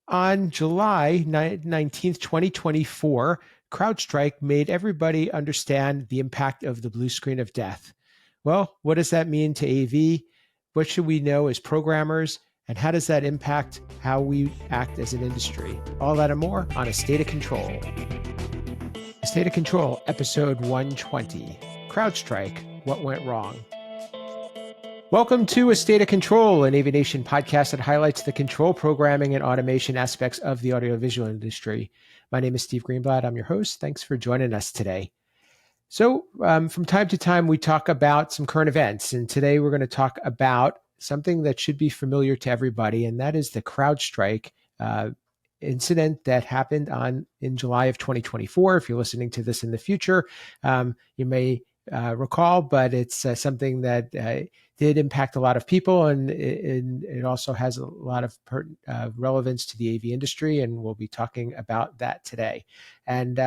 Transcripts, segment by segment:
On July 19th, 2024, CrowdStrike made everybody understand the impact of the blue screen of death. Well, what does that mean to AV? What should we know as programmers? And how does that impact how we act as an industry? All that and more on A State of Control. A State of Control, episode 120. CrowdStrike, What Went Wrong? Welcome to A State of Control, an AVNation podcast that highlights the control programming and automation aspects of the audiovisual industry. My name is Steve Greenblatt. I'm your host. Thanks for joining us today. So from time to time, we talk about some current events. And today we're going to talk about something that should be familiar to everybody, and that is the CrowdStrike incident that happened in July of 2024. If you're listening to this in the future, you may recall, but it's something that did impact a lot of people, and it also has a lot of relevance to the AV industry, and we'll be talking about that today. And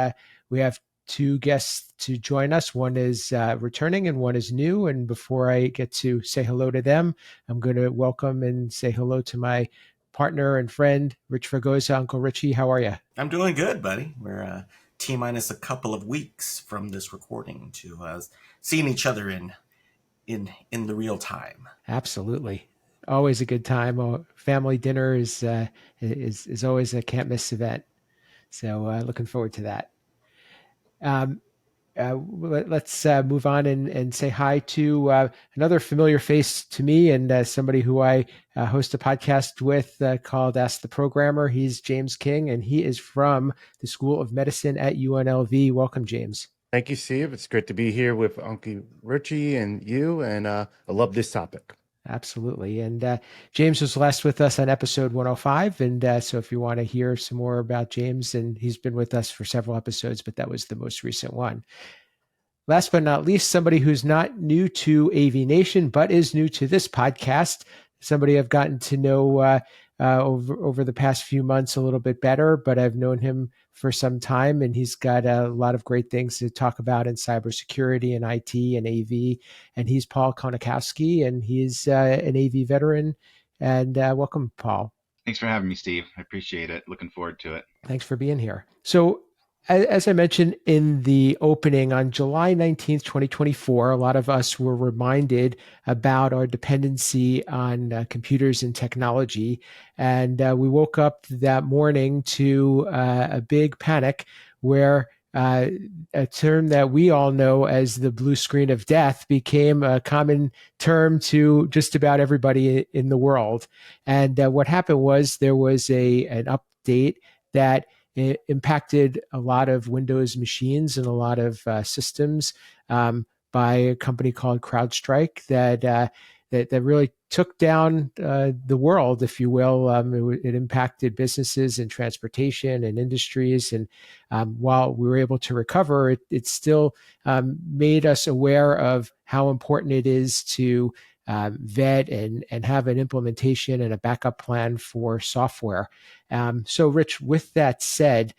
we have two guests to join us. One is returning and one is new. And before I get to say hello to them, I'm going to welcome and say hello to my partner and friend, Rich Fregosa. Uncle Richie, how are you? I'm doing good, buddy. We're T-minus a couple of weeks from this recording to seeing each other in the real time. Absolutely. Always a good time. Family dinner is always a can't miss event. So looking forward to that. Let's move on and say hi to another familiar face to me and somebody who I host a podcast with called Ask the Programmer. He's James King, and he is from the School of Medicine at UNLV. Welcome, James. Thank you, Steve. It's great to be here with Uncle Richie and you, and I love this topic. Absolutely. And James was last with us on episode 105. And so if you want to hear some more about James, and he's been with us for several episodes, but that was the most recent one. Last but not least, somebody who's not new to AVNation, but is new to this podcast, somebody I've gotten to know over the past few months a little bit better, but I've known him for some time, and he's got a lot of great things to talk about in cybersecurity and IT and AV. And he's Paul Konikowski, and he's an AV veteran. And welcome, Paul. Thanks for having me, Steve. I appreciate it. Looking forward to it. Thanks for being here. So, as I mentioned in the opening, on July 19th, 2024, a lot of us were reminded about our dependency on computers and technology. And we woke up that morning to a big panic where a term that we all know as the blue screen of death became a common term to just about everybody in the world. And what happened was there was an update that it impacted a lot of Windows machines and a lot of systems by a company called CrowdStrike that really took down the world, if you will. It impacted businesses and transportation and industries. And while we were able to recover, it still made us aware of how important it is to vet and have an implementation and a backup plan for software. So, Rich, with that said,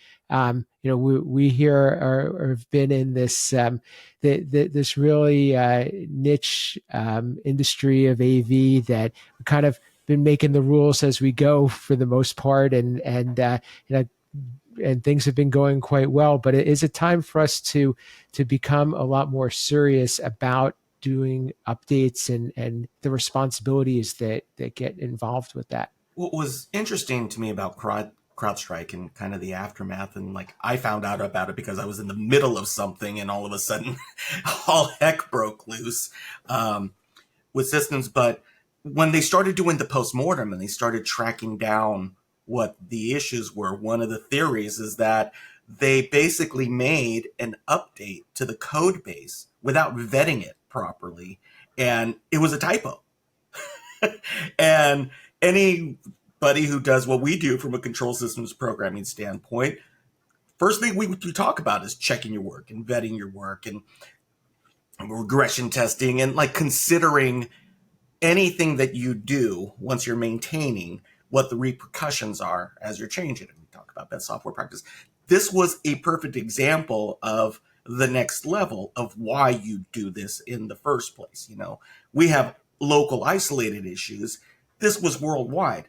we here have been in this this really niche industry of AV that we kind of been making the rules as we go for the most part, and things have been going quite well. But it is a time for us to become a lot more serious about doing updates and the responsibilities that get involved with that. What was interesting to me about CrowdStrike and kind of the aftermath, and like I found out about it because I was in the middle of something and all of a sudden all heck broke loose with systems. But when they started doing the postmortem and they started tracking down what the issues were, one of the theories is that they basically made an update to the code base without vetting it properly, and it was a typo. And anybody who does what we do from a control systems programming standpoint, first thing we talk about is checking your work and vetting your work and regression testing and like considering anything that you do once you're maintaining, what the repercussions are as you're changing it. We talk about best software practice. This was a perfect example of the next level of why you do this in the first place. We have local isolated issues. This was worldwide.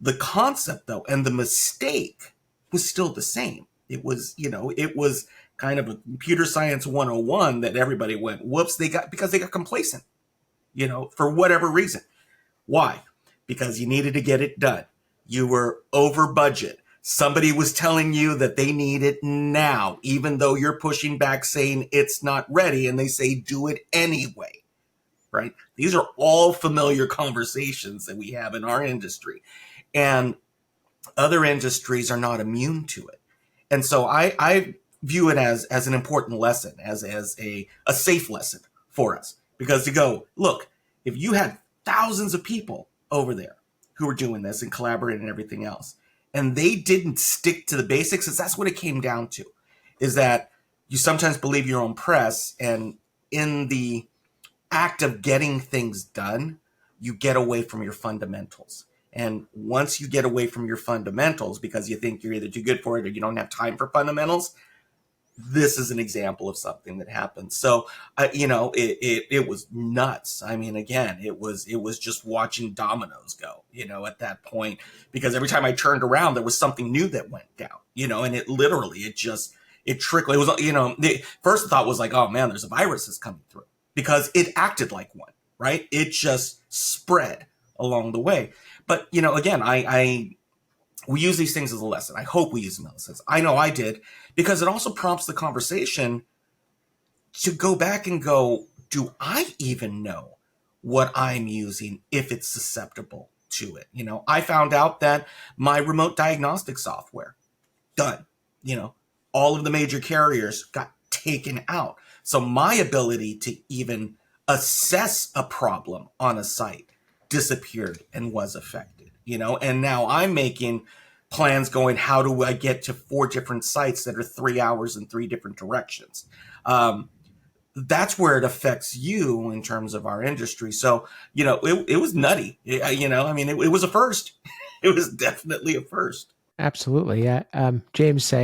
The concept, though, and the mistake was still the same. It was, it was kind of a computer science 101 that everybody went, whoops, because they got complacent, for whatever reason. Why? Because you needed to get it done. You were over budget. Somebody was telling you that they need it now, even though you're pushing back saying it's not ready, and they say do it anyway, right? These are all familiar conversations that we have in our industry, and other industries are not immune to it. And so I view it as an important lesson, as a safe lesson for us, because to go, look, if you had thousands of people over there who were doing this and collaborating and everything else, and they didn't stick to the basics, that's what it came down to, is that you sometimes believe your own press, and in the act of getting things done, you get away from your fundamentals. And once you get away from your fundamentals because you think you're either too good for it or you don't have time for fundamentals, this is an example of something that happened. So, it was nuts. I mean, again, it was just watching dominoes go, at that point, because every time I turned around, there was something new that went down, and it trickled. It was, the first thought was like, oh man, there's a virus that's coming through, because it acted like one, right? It just spread along the way. But, again, we use these things as a lesson. I hope we use them as lessons. I know I did, because it also prompts the conversation to go back and go, do I even know what I'm using if it's susceptible to it? I found out that my remote diagnostic software, done. All of the major carriers got taken out. So my ability to even assess a problem on a site disappeared and was affected, and now I'm making plans going, how do I get to 4 different sites that are 3 hours in 3 different directions? That's where it affects you in terms of our industry. So, it was nutty. It was a first. It was definitely a first. Absolutely. Yeah. James,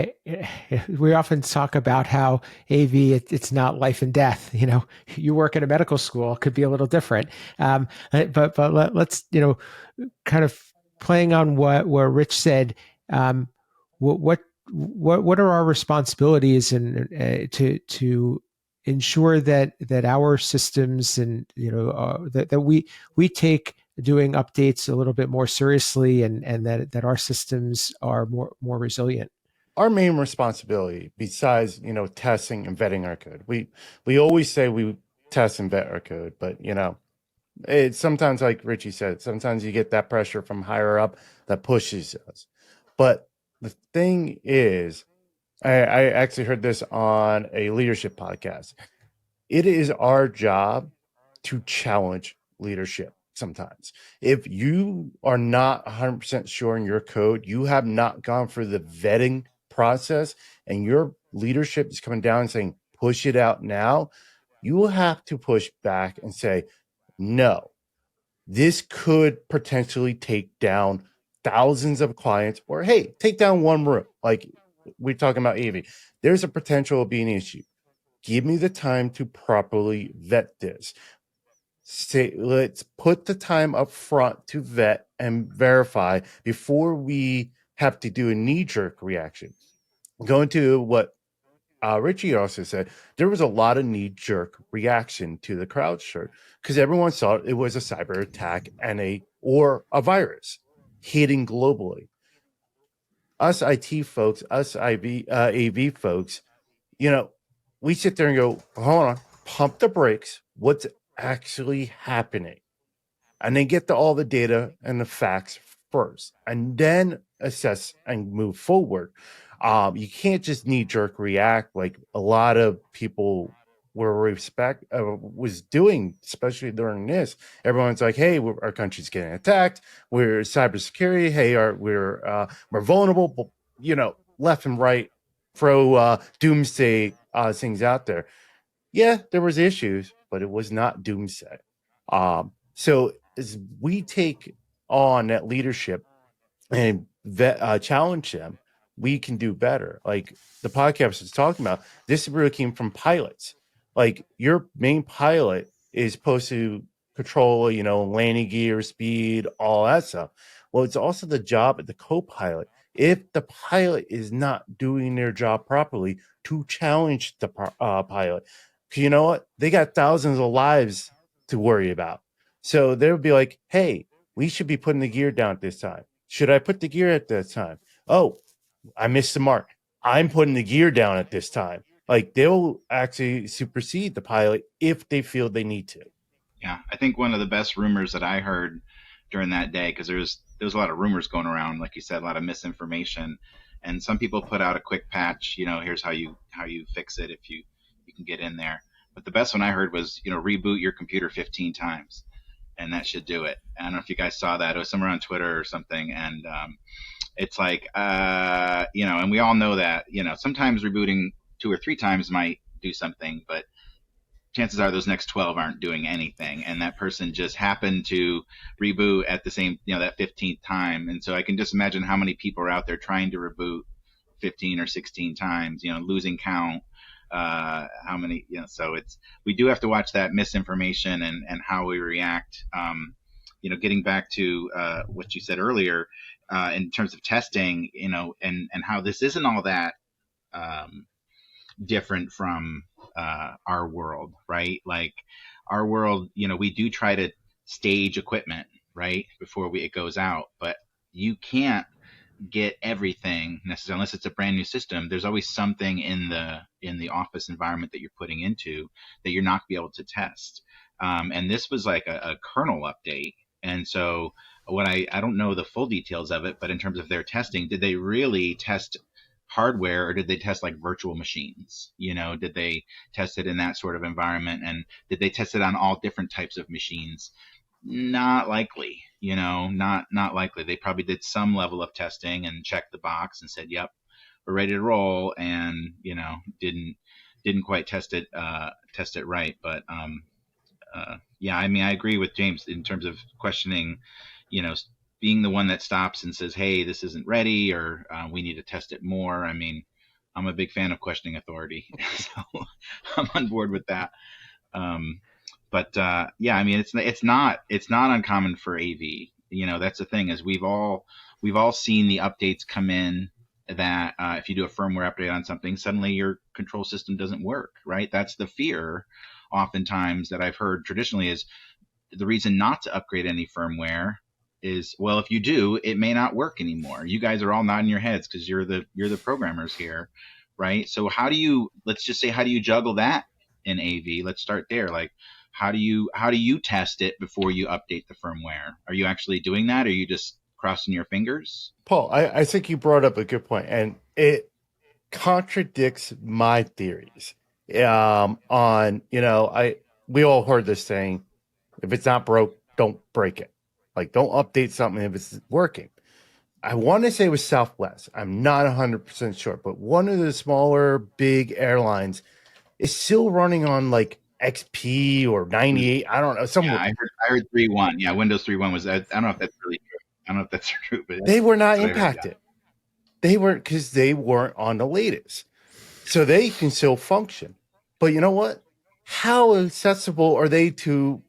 we often talk about how AV, it's not life and death. You work in a medical school, it could be a little different. But let's, kind of playing on what Rich said, what are our responsibilities and to ensure that our systems and, that we take doing updates a little bit more seriously, and that our systems are more resilient. Our main responsibility, besides testing and vetting our code, we always say we test and vet our code, but it's sometimes, like Richie said, sometimes you get that pressure from higher up that pushes us. But the thing is, I actually heard this on a leadership podcast. It is our job to challenge leadership. Sometimes, if you are not 100% sure in your code, you have not gone through the vetting process, and your leadership is coming down and saying, push it out now, you will have to push back and say, no, this could potentially take down thousands of clients, or hey, take down one room. Like we're talking about AV. There's a potential of being an issue. Give me the time to properly vet this. Say, let's put the time up front to vet and verify before we have to do a knee-jerk reaction. Going to what Richie also said, there was a lot of knee-jerk reaction to the CrowdStrike because everyone thought it was a cyber attack or a virus hitting globally. Us IT folks, us AV folks, we sit there and go, hold on, pump the brakes. What's actually happening? And then get all the data and the facts first, and then assess and move forward. You can't just knee-jerk react like a lot of people was doing, especially during this. Everyone's like, "Hey, our country's getting attacked. We're cybersecurity. Hey, we're vulnerable." But, left and right, throw doomsday things out there. Yeah, there was issues, but it was not doomsday. So as we take on that leadership and challenge them, we can do better. Like the podcast is talking about, this really came from pilots. Like your main pilot is supposed to control, landing gear, speed, all that stuff. Well, it's also the job of the co-pilot, if the pilot is not doing their job properly, to challenge the pilot. 'Cause you know what? They got thousands of lives to worry about. So they'll be like, hey, we should be putting the gear down at this time. Should I put the gear at that time? Oh, I missed the mark. I'm putting the gear down at this time. Like, they'll actually supersede the pilot if they feel they need to. Yeah, I think one of the best rumors that I heard during that day, because there was a lot of rumors going around, like you said, a lot of misinformation, and some people put out a quick patch. Here's how you fix it if you can get in there. But the best one I heard was, reboot your computer 15 times, and that should do it. I don't know if you guys saw that. It was somewhere on Twitter or something, and it's like, and we all know that, sometimes rebooting 2 or 3 times might do something, but chances are those next 12 aren't doing anything, and that person just happened to reboot at the same, that 15th time. And so I can just imagine how many people are out there trying to reboot 15 or 16 times, losing count. How many, so we do have to watch that misinformation and how we react. Getting back to what you said earlier, in terms of testing, and how this isn't all that different from our world, right? Like our world, we do try to stage equipment, right, before it goes out, but you can't get everything necessarily unless it's a brand new system. There's always something in the office environment that you're putting into that you're not going to be able to test. And this was like a kernel update. And so I don't know the full details of it, but in terms of their testing, did they really test hardware, or did they test like virtual machines? Did they test it in that sort of environment? And did they test it on all different types of machines? Not likely, not likely. They probably did some level of testing and checked the box and said, yep, we're ready to roll, and didn't quite test it right. But yeah, I mean, I agree with James in terms of questioning, being the one that stops and says, hey, this isn't ready, or we need to test it more. I mean, I'm a big fan of questioning authority, so I'm on board with that. But yeah, I mean, it's not uncommon for AV. That's the thing, is we've all seen the updates come in that if you do a firmware update on something, suddenly your control system doesn't work, right? That's the fear oftentimes that I've heard traditionally, is the reason not to upgrade any firmware is, well, if you do, it may not work anymore. You guys are all nodding your heads because you're the programmers here, right? So how do you juggle that in AV? Let's start there. Like, how do you test it before you update the firmware? Are you actually doing that, or are you just crossing your fingers? Paul, I think you brought up a good point, and it contradicts my theories. We all heard this saying, if it's not broke, don't break it. Like, don't update something if it's working. I want to say it was Southwest. I'm not 100% sure, but one of the smaller big airlines is still running on like XP or 98. I don't know. Yeah, I heard 3.1. Yeah, Windows 3.1 was. I don't know if that's really true. I don't know if that's true, but they were not impacted. They weren't, because they weren't on the latest, so they can still function. But you know what? How accessible are they to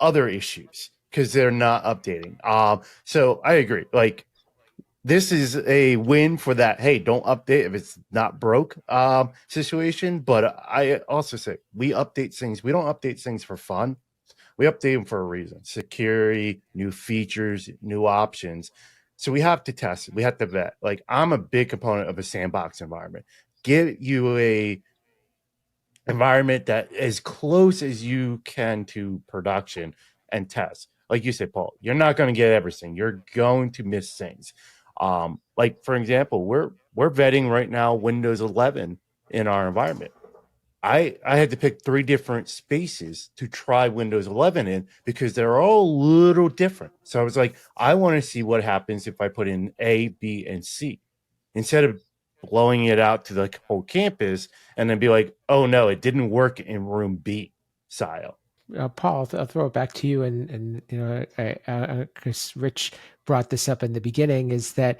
other issues? Because they're not updating. So I agree. Like, this is a win for that. Hey, don't update if it's not broke situation. But I also say we update things. We don't update things for fun. We update them for a reason: security, new features, new options. So we have to test it. We have to vet. Like, I'm a big component of a sandbox environment. Get you a environment that as close as you can to production and test. Like you said, Paul, you're not going to get everything. You're going to miss things. Like, for example, we're vetting right now Windows 11 in our environment. I had to pick 3 different spaces to try Windows 11 in, because they're all a little different. So I was like, I want to see what happens if I put in A, B, and C, instead of blowing it out to the whole campus and then be like, oh no, it didn't work in room B style. Paul, I'll throw it back to you, and because Rich brought this up in the beginning, is that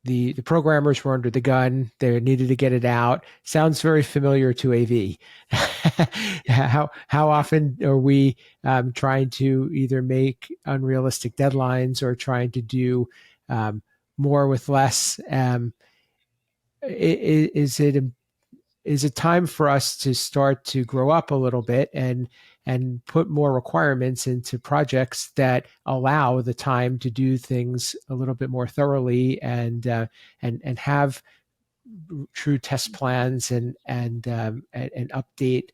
the programmers were under the gun. They needed to get it out. Sounds very familiar to AV. How often are we trying to either make unrealistic deadlines or trying to do more with less? Is it time for us to start to grow up a little bit and put more requirements into projects that allow the time to do things a little bit more thoroughly and have true test plans and update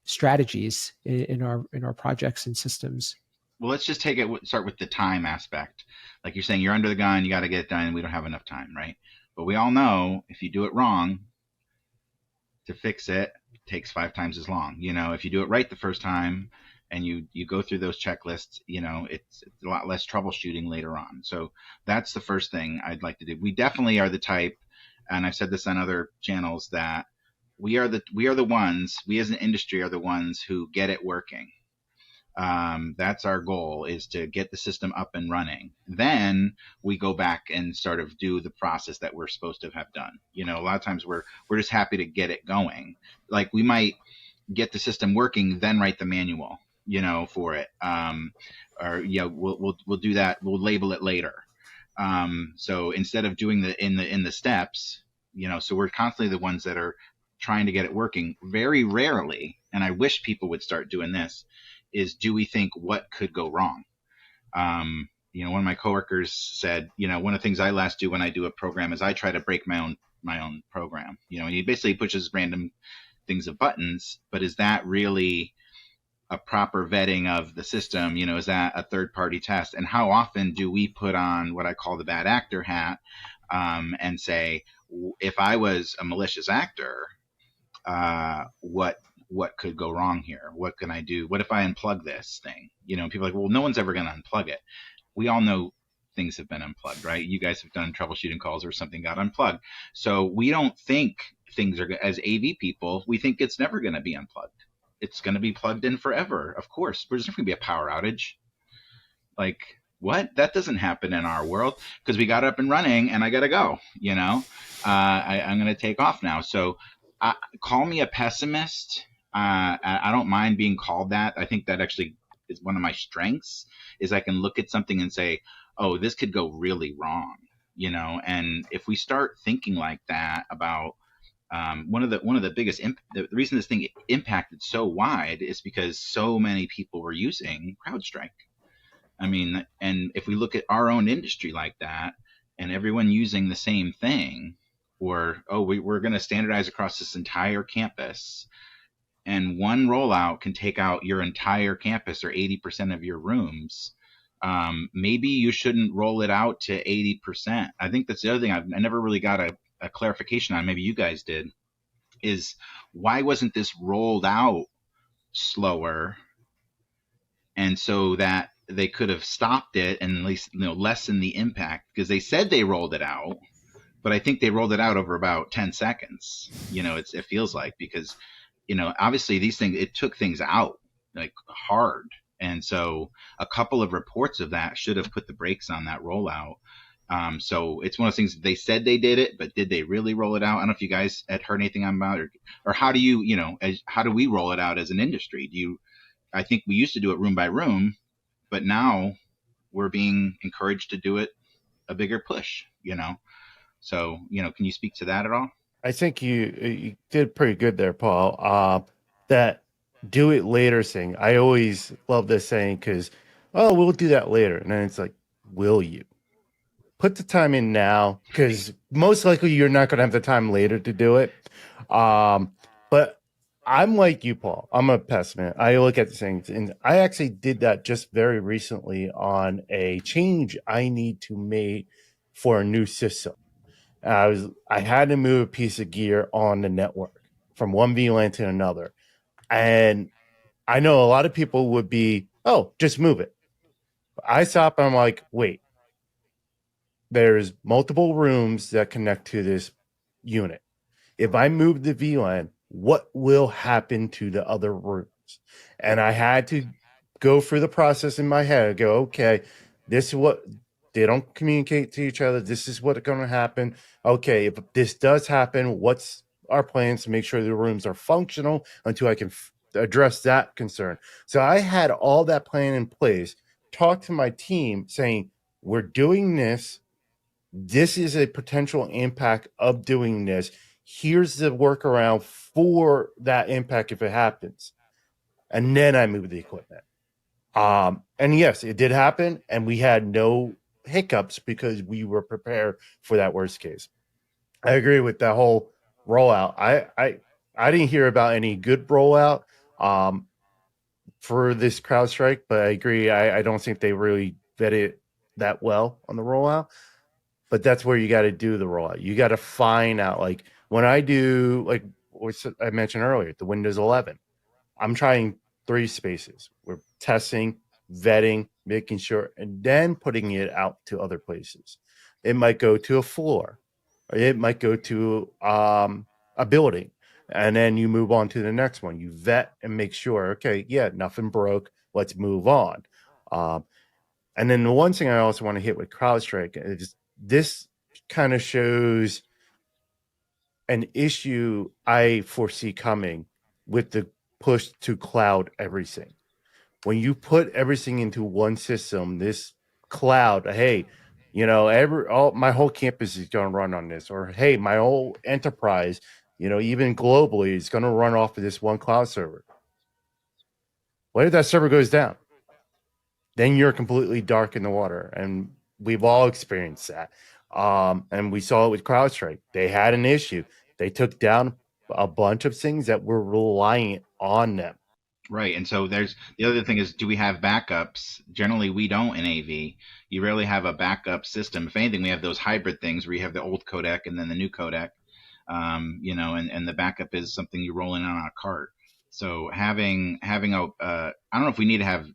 strategies in our projects and systems? Well, let's just start with the time aspect. Like you're saying, you're under the gun, you got to get it done, and we don't have enough time, right? But we all know if you do it wrong, to fix it takes 5 times as long. If you do it right the first time and you go through those checklists, it's a lot less troubleshooting later on. So that's the first thing I'd like to do. We definitely are the type, and I've said this on other channels, that we are the ones, we as an industry are the ones who get it working. That's our goal, is to get the system up and running. Then we go back and sort of do the process that we're supposed to have done. A lot of times we're just happy to get it going. Like we might get the system working, then write the manual, for it. We'll do that. We'll label it later. So instead of doing in the steps, so we're constantly the ones that are trying to get it working. Very rarely, and I wish people would start doing this, is do we think what could go wrong? One of my coworkers said, one of the things I last do when I do a program is I try to break my own program. And he basically pushes random things of buttons, but is that really a proper vetting of the system? Is that a third-party test? And how often do we put on what I call the bad actor hat and say, if I was a malicious actor, what could go wrong here? What can I do? What if I unplug this thing? People are like, well, no one's ever going to unplug it. We all know things have been unplugged, right? You guys have done troubleshooting calls where something got unplugged. So we don't think things are, as AV people, we think it's never going to be unplugged. It's going to be plugged in forever. Of course, there's never going to be a power outage. Like, what? That doesn't happen in our world, because we got up and running and I got to go, I'm going to take off now. So call me a pessimist. I don't mind being called that. I think that actually is one of my strengths, is I can look at something and say, oh, this could go really wrong, and if we start thinking like that about one of the biggest the reason this thing impacted so wide is because so many people were using CrowdStrike. I mean, and if we look at our own industry like that, and everyone using the same thing, or we're going to standardize across this entire campus, and one rollout can take out your entire campus or 80% of your rooms, maybe you shouldn't roll it out to 80%. I think that's the other thing I never really got a clarification on. Maybe you guys did. Is why wasn't this rolled out slower, and so that they could have stopped it and at least lessen the impact? Because they said they rolled it out, but I think they rolled it out over about 10 seconds. It feels like, because obviously these things, it took things out like hard. And so a couple of reports of that should have put the brakes on that rollout. So it's one of those things, they said they did it, but did they really roll it out? I don't know if you guys had heard anything about it, or how do you, how do we roll it out as an industry? I think we used to do it room by room, but now we're being encouraged to do it a bigger push, So, can you speak to that at all? I think you did pretty good there, Paul. That do it later thing. I always love this saying, because, we'll do that later. And then it's like, will you? Put the time in now, because most likely you're not going to have the time later to do it. But I'm like you, Paul. I'm a pessimist. I look at the things, and I actually did that just very recently on a change I need to make for a new system. I had to move a piece of gear on the network from one VLAN to another. And I know a lot of people would be, just move it. I stop and I'm like, wait, there's multiple rooms that connect to this unit. If I move the VLAN, what will happen to the other rooms? And I had to go through the process in my head. I go, okay, this is what They don't communicate to each other. This is what's going to happen. Okay, if this does happen, what's our plans to make sure the rooms are functional until I can address that concern? So I had all that plan in place, talked to my team saying, we're doing this. This is a potential impact of doing this. Here's the workaround for that impact if it happens. And then I moved the equipment. And yes, it did happen, and we had no hiccups because we were prepared for that worst case. I agree with that whole rollout. I didn't hear about any good rollout for this CrowdStrike, but I agree. I don't think they really vetted that well on the rollout. But that's where you got to do the rollout. You got to find out, like when I do, like what I mentioned earlier, the Windows 11, I'm trying 3 spaces. We're testing, vetting, making sure, and then putting it out to other places. It might go to a floor, or it might go to a building, and then you move on to the next one. You vet and make sure, okay, yeah, nothing broke. Let's move on. And then the one thing I also want to hit with CrowdStrike is this kind of shows an issue I foresee coming with the push to cloud everything. When you put everything into one system, this cloud, hey, my whole campus is going to run on this, or hey, my whole enterprise, even globally, is going to run off of this one cloud server. What if that server goes down? Then you're completely dark in the water, and we've all experienced that. And we saw it with CrowdStrike. They had an issue. They took down a bunch of things that were reliant on them. Right. And so there's the other thing is, do we have backups? Generally, we don't in AV. You rarely have a backup system. If anything, we have those hybrid things where you have the old codec and then the new codec, and the backup is something you roll in on a cart. So having I don't know if we need to have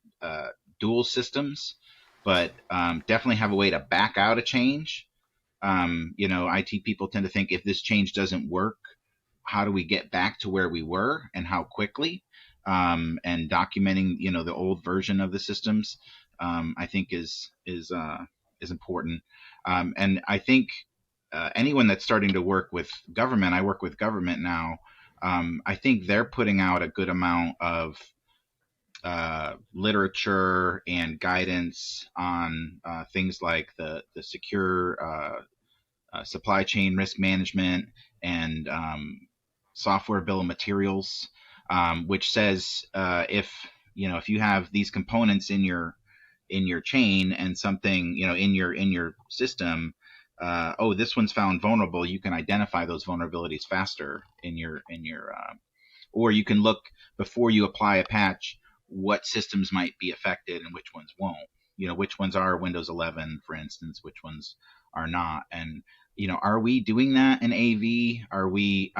dual systems, but definitely have a way to back out a change. IT people tend to think if this change doesn't work, how do we get back to where we were and how quickly? And documenting, the old version of the systems, I think is important. And I think anyone that's starting to work with government, I work with government now. I think they're putting out a good amount of literature and guidance on things like the secure supply chain risk management and software bill of materials, which says if you have these components in your chain and something in your system, this one's found vulnerable, you can identify those vulnerabilities faster in your or you can look before you apply a patch what systems might be affected and which ones won't. Which ones are Windows 11, for instance, which ones are not. And are we doing that in AV? Are we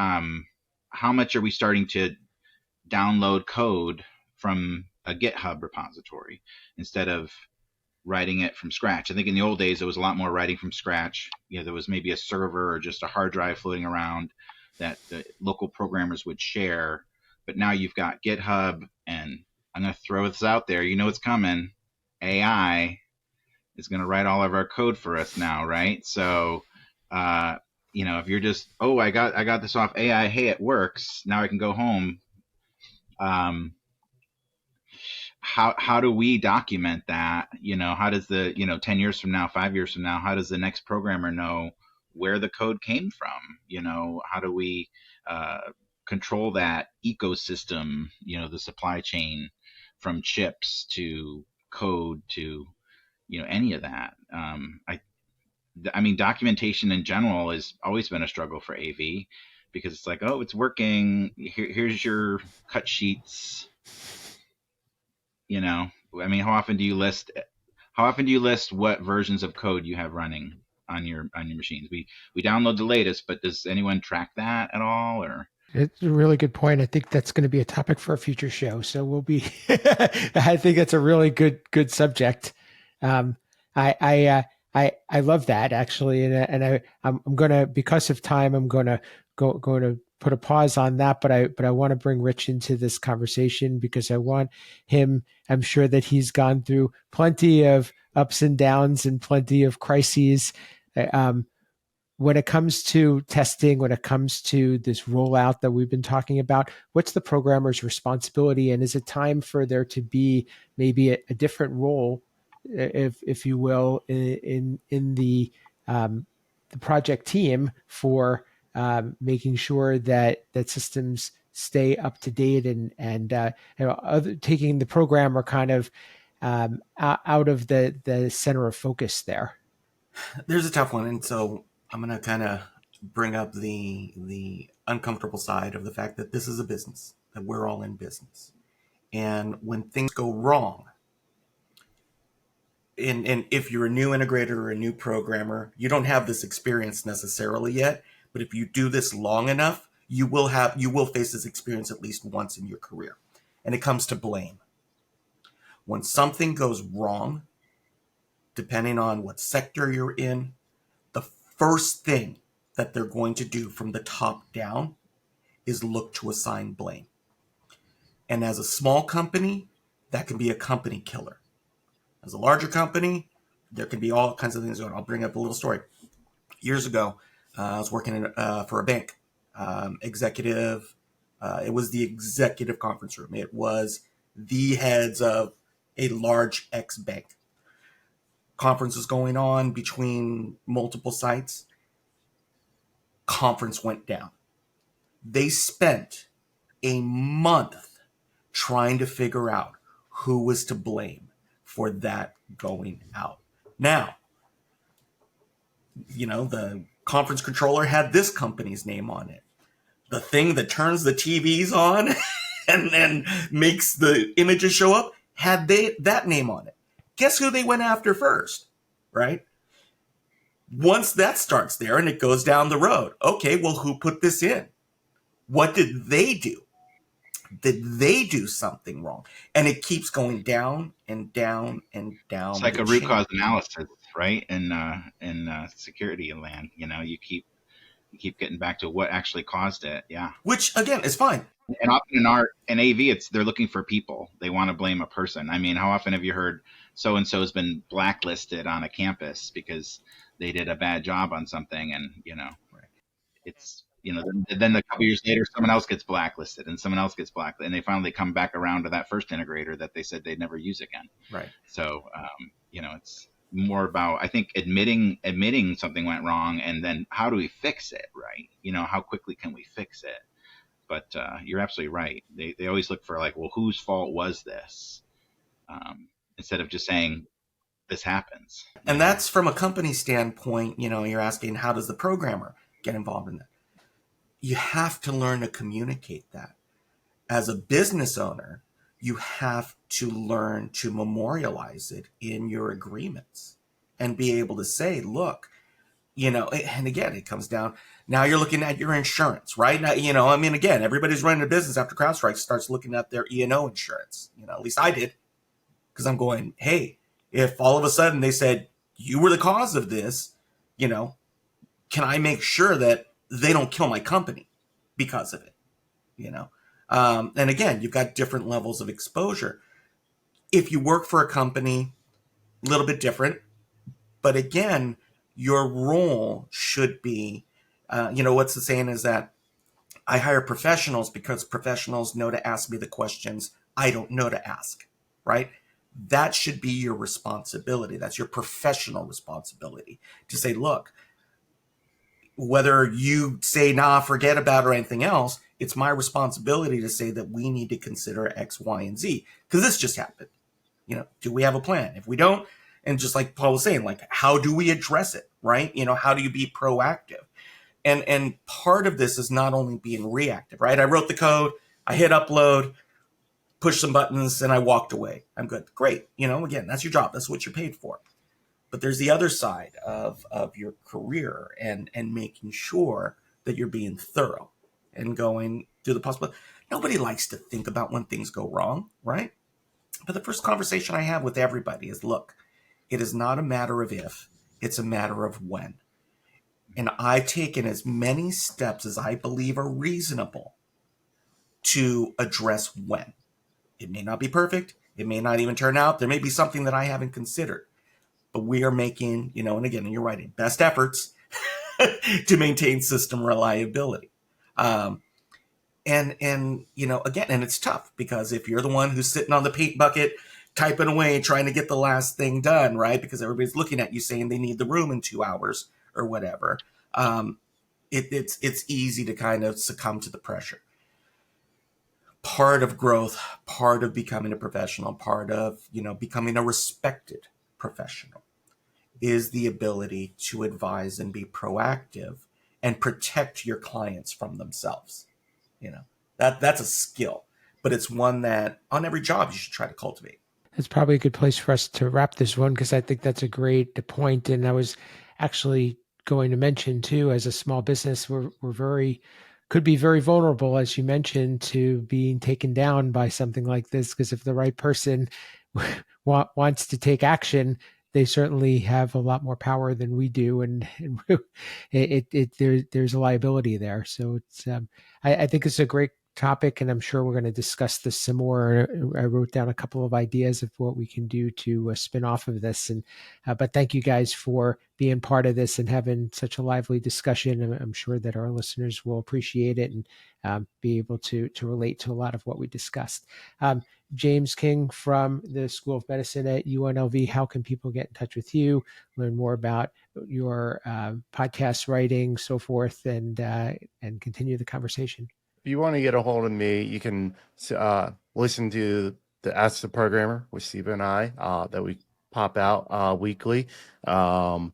how much are we starting to download code from a GitHub repository instead of writing it from scratch? I think in the old days, there was a lot more writing from scratch. There was maybe a server or just a hard drive floating around that the local programmers would share. But now you've got GitHub, and I'm going to throw this out there. It's coming. AI is going to write all of our code for us now, right? So, if you're just, I got this off AI, hey, it works. Now I can go home. How do we document that? How does the 10 years from now, 5 years from now, how does the next programmer know where the code came from? How do we control that ecosystem, the supply chain from chips to code to any of that? I mean, documentation in general has always been a struggle for AV because it's like, it's working. Here's your cut sheets. I mean, how often do you list what versions of code you have running on your machines? We download the latest, but does anyone track that at all? Or it's a really good point. I think that's going to be a topic for a future show. So we'll be. I think that's a really good subject. I love that actually, and I'm gonna, because of time, I'm gonna put a pause on that, but I want to bring Rich into this conversation because I want him. I'm sure that he's gone through plenty of ups and downs and plenty of crises. Um, when it comes to testing, when it comes to this rollout that we've been talking about, what's the programmer's responsibility, and is it time for there to be maybe a different role, if you will, in the project team for making sure that systems stay up to date and taking the programmer kind of out of the center of focus there. There's a tough one, and so I'm going to kind of bring up the uncomfortable side of the fact that this is a business, that we're all in business. And when things go wrong, and if you're a new integrator or a new programmer, you don't have this experience necessarily yet, but if you do this long enough, you will face this experience at least once in your career. And it comes to blame. When something goes wrong, depending on what sector you're in, the first thing that they're going to do from the top down is look to assign blame. And as a small company, that can be a company killer. As a larger company, there can be all kinds of things going on. I'll bring up a little story. Years ago, I was working for a bank executive. It was the executive conference room. It was the heads of a large X bank. Conference was going on between multiple sites. Conference went down. They spent a month trying to figure out who was to blame for that going out. Now, the conference controller had this company's name on it. The thing that turns the TVs on and makes the images show up had that name on it. Guess who they went after first, right? Once that starts there and it goes down the road, okay, well, who put this in? What did they do? Did they do something wrong? And it keeps going down and down and down. It's like a root cause analysis, right? In security land, you keep getting back to what actually caused it. Yeah. Which again is fine. And often in AV, they're looking for people. They want to blame a person. I mean, how often have you heard so and so's been blacklisted on a campus because they did a bad job on something, and it's then a couple years later, someone else gets blacklisted and someone else gets blacklisted, and they finally come back around to that first integrator that they said they'd never use again. Right. So, it's more about, I think, admitting something went wrong, and then how do we fix it, right? How quickly can we fix it? But you're absolutely right. They always look for well, whose fault was this? Instead of just saying this happens. And that's from a company standpoint. You're asking, how does the programmer get involved in that? You have to learn to communicate that. As a business owner, you have to learn to memorialize it in your agreements and be able to say, look, and again, it comes down, now you're looking at your insurance, right? Now, again, everybody's running a business after CrowdStrike starts looking at their E&O insurance. At least I did, because I'm going, hey, if all of a sudden they said, you were the cause of this, can I make sure that they don't kill my company because of it? And again, you've got different levels of exposure. If you work for a company, a little bit different, but again, your role should be, what's the saying is that I hire professionals because professionals know to ask me the questions I don't know to ask, right? That should be your responsibility. That's your professional responsibility to say, look, whether you say, nah, forget about it or anything else, it's my responsibility to say that we need to consider X, Y, and Z, because this just happened. Do we have a plan? If we don't, and just like Paul was saying, how do we address it, right? How do you be proactive? And part of this is not only being reactive, right? I wrote the code, I hit upload, push some buttons, and I walked away. I'm good. Great. Again, that's your job. That's what you're paid for. But there's the other side of your career and making sure that you're being thorough and going through the possible. Nobody likes to think about when things go wrong, right? But the first conversation I have with everybody is, look, it is not a matter of if, it's a matter of when. And I've taken as many steps as I believe are reasonable to address when. It may not be perfect. It may not even turn out. There may be something that I haven't considered. But we are making, and again, you're right, best efforts to maintain system reliability. Um, and again, and it's tough because if you're the one who's sitting on the paint bucket, typing away, trying to get the last thing done, right? Because everybody's looking at you saying they need the room in 2 hours or whatever. It's easy to kind of succumb to the pressure. Part of growth, part of becoming a professional, part of becoming a respected professional is the ability to advise and be proactive and protect your clients from themselves. That's a skill, but it's one that on every job you should try to cultivate. That's probably a good place for us to wrap this one, because I think that's a great point. And I was actually going to mention too, as a small business, we're could be very vulnerable, as you mentioned, to being taken down by something like this. Because if the right person wants to take action, they certainly have a lot more power than we do, and there's a liability there. So it's I think it's a great topic, and I'm sure we're going to discuss this some more. I wrote down a couple of ideas of what we can do to spin off of this, and but thank you guys for being part of this and having such a lively discussion. I'm sure that our listeners will appreciate it and be able to relate to a lot of what we discussed. James King from the School of Medicine at UNLV, how can people get in touch with you, learn more about your podcast writing, so forth, and continue the conversation? If you want to get a hold of me, you can listen to the Ask the Programmer with Steve and I that we pop out weekly. I'm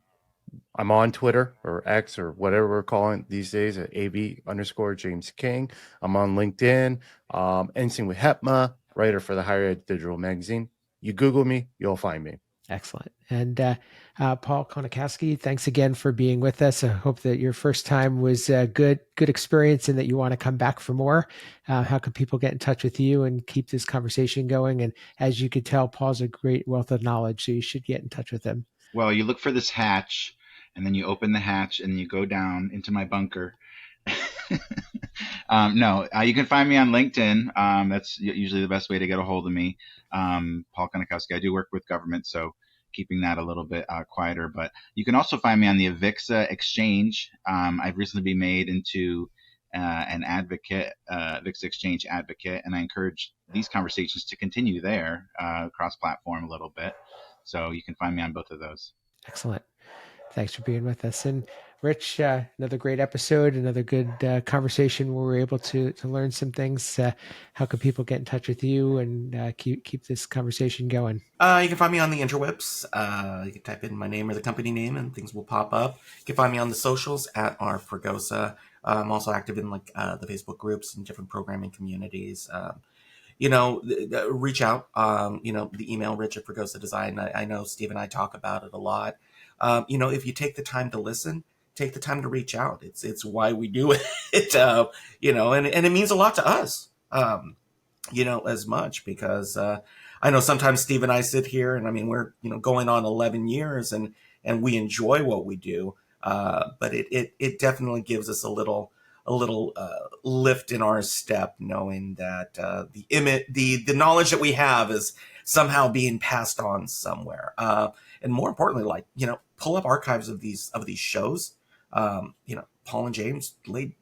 on Twitter or X or whatever we're calling it these days at AV_James King. I'm on LinkedIn, NSYNC with HEPMA, writer for the Higher Ed Digital Magazine. You Google me, you'll find me. Excellent. And Paul Konikowski, thanks again for being with us. I hope that your first time was a good experience and that you want to come back for more. How can people get in touch with you and keep this conversation going? And as you could tell, Paul's a great wealth of knowledge, so you should get in touch with him. Well, you look for this hatch, and then you open the hatch, and you go down into my bunker. No, you can find me on LinkedIn. That's usually the best way to get a hold of me. Paul Konikowski. I do work with government, so keeping that a little bit quieter. But you can also find me on the AVIXA Exchange. I've recently been made into an advocate, AVIXA Exchange advocate, and I encourage these conversations to continue there, cross-platform a little bit. So you can find me on both of those. Excellent. Thanks for being with us. And Rich, another great episode, another good conversation where we're able to learn some things. How can people get in touch with you and keep this conversation going? You can find me on the interwebs. You can type in my name or the company name and things will pop up. You can find me on the socials at @rfregosa. I'm also active in the Facebook groups and different programming communities. Reach out, the email Rich@Fregosa Design. I know Steve and I talk about it a lot. If you take the time to listen, take the time to reach out. It's why we do it, and it means a lot to us, as much because I know sometimes Steve and I sit here and we're, going on 11 years and we enjoy what we do. But it definitely gives us a little lift in our step, knowing that the knowledge that we have is somehow being passed on somewhere. And more importantly, pull up archives of these shows. Paul and James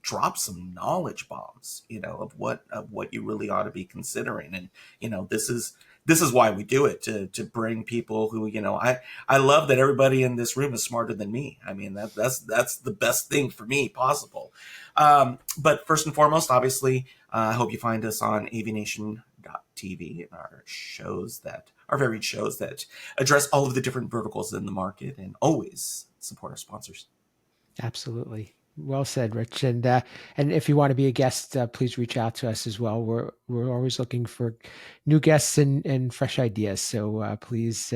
drop some knowledge bombs, of what you really ought to be considering. And, this is why we do it, to bring people who, I love that everybody in this room is smarter than me. That's the best thing for me possible. But first and foremost, obviously, I hope you find us on AVNation.tv and our varied shows that address all of the different verticals in the market, and always support our sponsors. Absolutely. Well said, Rich. And if you want to be a guest, please reach out to us as well. We're always looking for new guests and fresh ideas. So please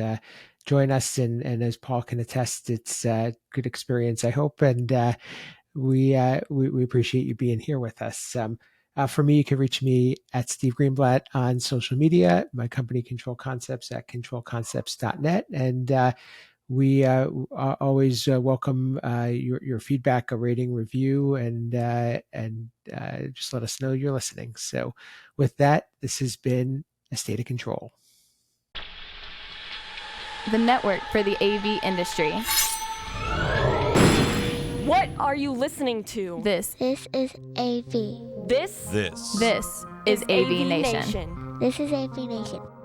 join us. And as Paul can attest, it's a good experience, I hope. And we appreciate you being here with us. For me, you can reach me at Steve Greenblatt on social media. My company, Control Concepts, at controlconcepts.net. And We always welcome your feedback, a rating, review, and just let us know you're listening. So with that, this has been A State of Control. The network for the AV industry. What are you listening to? This This is AV. This is AVNation. This is AVNation.